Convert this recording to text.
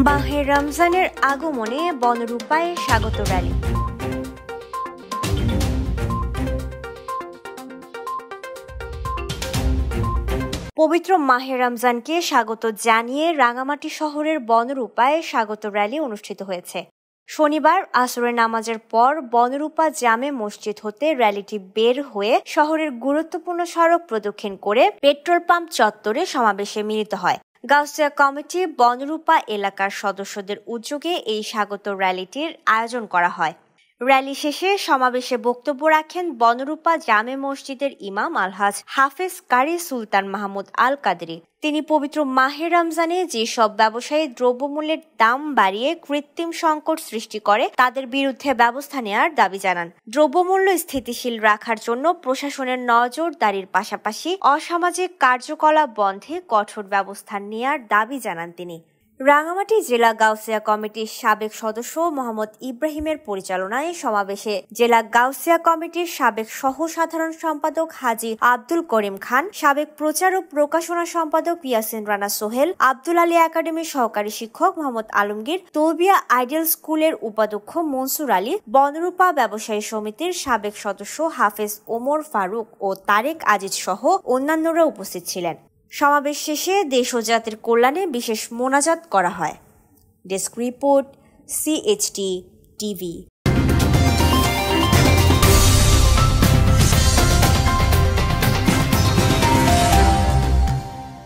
মাহে রমজানের আগমনে বনরূপায় স্বাগত র্যালি। পবিত্র মাহে রমজানকে স্বাগত জানিয়ে রাঙামাটি শহরের বনরূপায় স্বাগত র্যালি অনুষ্ঠিত হয়েছে। শনিবার আসরের নামাজের পর বনরূপা জামে মসজিদ হতে র্যালিটি বের হয়ে শহরের গুরুত্বপূর্ণ সড়ক প্রদক্ষিণ করে পেট্রোল পাম্প চত্বরে সমাবেশে মিলিত হয়। গাউসিয়া কমিটি বনরূপা এলাকার সদস্যদের উদ্যোগে এই স্বাগত র্যালিটির আয়োজন করা হয়। র্যালি শেষে সমাবেশে বক্তব্য রাখেন বনরূপা জামে মসজিদের ইমাম আলহাজ হাফেজ কারি সুলতান মাহমুদ আল কাদরি। তিনি পবিত্র মাহে রমজানে যেসব ব্যবসায়ী দ্রব্যমূল্যের দাম বাড়িয়ে কৃত্রিম সংকট সৃষ্টি করে তাদের বিরুদ্ধে ব্যবস্থা নেওয়ার দাবি জানান। দ্রব্যমূল্য স্থিতিশীল রাখার জন্য প্রশাসনের নজরদারির পাশাপাশি অসামাজিক কার্যকলাপ বন্ধে কঠোর ব্যবস্থা নেওয়ার দাবি জানান তিনি। রাঙামাটি জেলা গাউসিয়া কমিটির সাবেক সদস্য মোহাম্মদ ইব্রাহিমের পরিচালনায় সমাবেশে জেলা গাউসিয়া কমিটির সাবেক সহ সাধারণ সম্পাদক হাজী আব্দুল করিম খান, সাবেক প্রচার ও প্রকাশনা সম্পাদক ইয়াসিন রানা সোহেল, আব্দুল আলী একাডেমির সহকারী শিক্ষক মোহাম্মদ আলমগীর, তৌবিয়া আইডিয়াল স্কুলের উপাধ্যক্ষ মনসুর আলী, বনরূপা ব্যবসায়ী সমিতির সাবেক সদস্য হাফেজ ওমর ফারুক ও তারেক আজিজ সহ অন্যান্যরা উপস্থিত ছিলেন। সমাবেশ শেষে দেশ ও জাতির কল্যাণে বিশেষ মোনাজাত করা হয়। Desk report, CHT TV।